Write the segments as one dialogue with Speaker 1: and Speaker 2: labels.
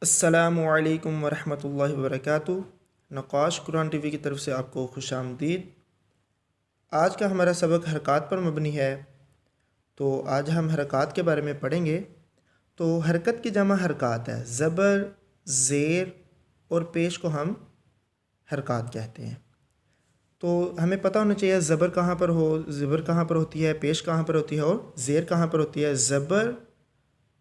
Speaker 1: अस्सलामुअलैकुम वरहमतुल्लाहि वबरकातुहू। नक़ाश कुरान टीवी की तरफ से आपको खुशामदीद। आज का हमारा सबक हरकत पर मबनी है, तो आज हम हरकत के बारे में पढ़ेंगे। तो हरकत की जमा हरकत है। ज़बर, ज़ेर और पेश को हम हरकत कहते हैं। तो हमें पता होना चाहिए ज़बर कहाँ पर हो, ज़बर कहाँ पर होती है, पेश कहाँ पर होती है और ज़ेर कहाँ पर होती है। ज़बर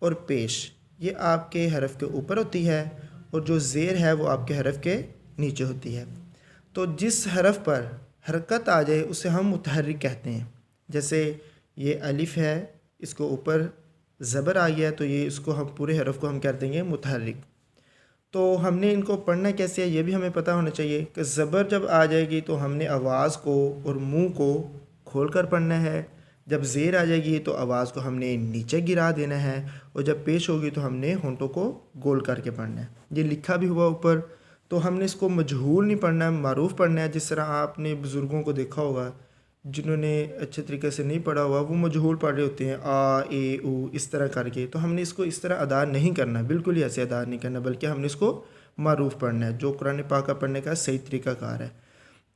Speaker 1: और पेश ये आपके हरफ के ऊपर होती है और जो ज़ेर है वो आपके हरफ के नीचे होती है। तो जिस हरफ पर हरकत आ जाए उसे हम मुतहर्रिक कहते हैं। जैसे ये अलिफ़ है, इसको ऊपर ज़बर आ गया तो ये इसको हम पूरे हरफ को हम कर देंगे मुतहर्रिक। तो हमने इनको पढ़ना कैसे है ये भी हमें पता होना चाहिए कि ज़बर जब आ जाएगी तो हमने आवाज़ को और मुंह को खोल कर पढ़ना है। जब ज़ेर आ जाएगी तो आवाज़ को हमने नीचे गिरा देना है और जब पेश होगी तो हमने होंठों को गोल करके पढ़ना है। ये लिखा भी हुआ ऊपर, तो हमने इसको मजहूल नहीं पढ़ना है, मारूफ पढ़ना है। जिस तरह आपने बुज़ुर्गों को देखा होगा जिन्होंने अच्छे तरीके से नहीं पढ़ा हुआ, वो मजहूल पढ़ रहे होते हैं आ ए ऊ इस तरह करके। तो हमने इसको इस तरह अदा नहीं करना, बिल्कुल ही ऐसे अदा नहीं करना, बल्कि हमने इसको मारूफ पढ़ना है, जो कुरान पाक का पढ़ने का सही तरीक़ाकार है।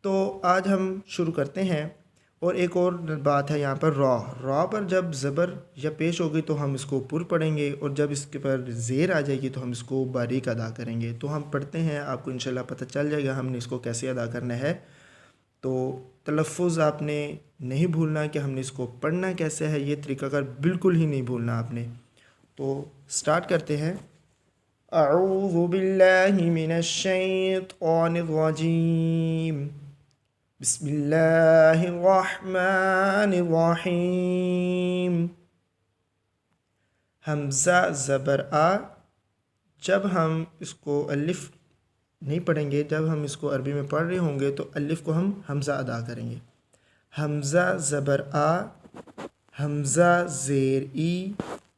Speaker 1: तो आज हम शुरू करते हैं। और एक और बात है यहाँ पर रॉ पर जब ज़बर या पेश होगी तो हम इसको पुर पढ़ेंगे और जब इसके पर ज़ेर आ जाएगी तो हम इसको बारीक अदा करेंगे। तो हम पढ़ते हैं, आपको इंशाल्लाह पता चल जाएगा हमने इसको कैसे अदा करना है। तो तलफ़ुज़ आपने नहीं भूलना कि हमने इसको पढ़ना कैसे है, ये तरीक़ाकार बिल्कुल ही नहीं भूलना आपने। तो स्टार्ट करते हैं। अऊज़ु बिल्लाहि मिनश शैतानिर रजीम, बिस्मिल्लाहिर्रहमानिर्रहीम। हमज़ा ज़बर आ, जब हम इसको अलिफ़ नहीं पढ़ेंगे, जब हम इसको अरबी में पढ़ रहे होंगे तो अलिफ़ को हम हमज़ा अदा करेंगे। हमज़ा ज़बर आ, हमज़ा ज़ेर ई,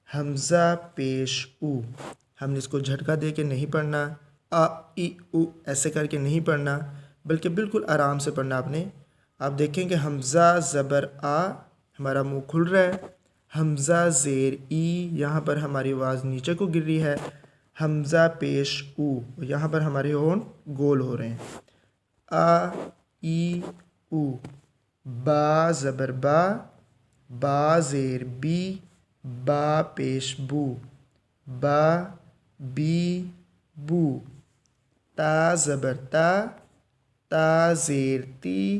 Speaker 1: हमज़ा पेश ऊ। हमने इसको झटका दे के नहीं पढ़ना, आ ई ऊ ऐसे करके नहीं पढ़ना, बल्कि बिल्कुल आराम से पढ़ना आपने। आप देखें कि हमज़ा ज़बर आ हमारा मुंह खुल रहा है, हमज़ा ज़ेर ई यहाँ पर हमारी आवाज़ नीचे को गिर रही है, हमज़ा पेश ऊ यहाँ पर हमारे होंठ गोल हो रहे हैं। आ ई ऊ, बा ज़बर बा, बा ज़ेर बी, बा पेश बू, बा बी बू। ता ज़बर ता, ता ज़ेर ती,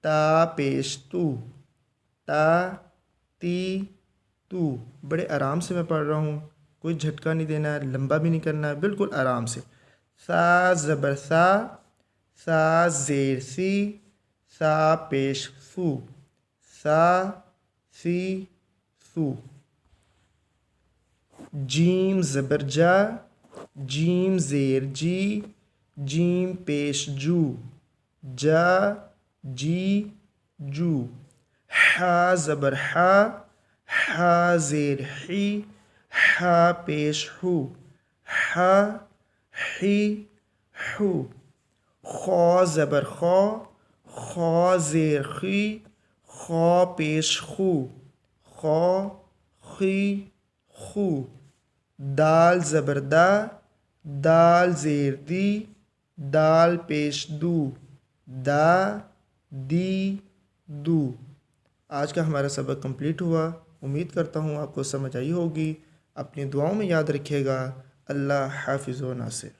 Speaker 1: ता पेश तू, ता ती तू। बड़े आराम से मैं पढ़ रहा हूँ, कोई झटका नहीं देना है, लंबा भी नहीं करना है, बिल्कुल आराम से। सा ज़बर सा, सा ज़ेर सी, सा पेश सू, सा सी सू। जीम ज़बर जा, जीम ज़ेर जी, जीम पेश जू, जा जी जू। हा ज़बर हा, हा ज़ेर ही, हा पेश हू, हा ही हू। खौ ज़बर खौ, खौ ज़ेर खी, खौ पेश खू, खौ खी खू। दाल ज़बर दा, दाल ज़ेर दी, दाल पेश दू, दा दी दू। आज का हमारा सबक कंप्लीट हुआ। उम्मीद करता हूँ आपको समझ आई होगी। अपनी दुआओं में याद रखिएगा। अल्लाह हाफ़िज़ व नासिर।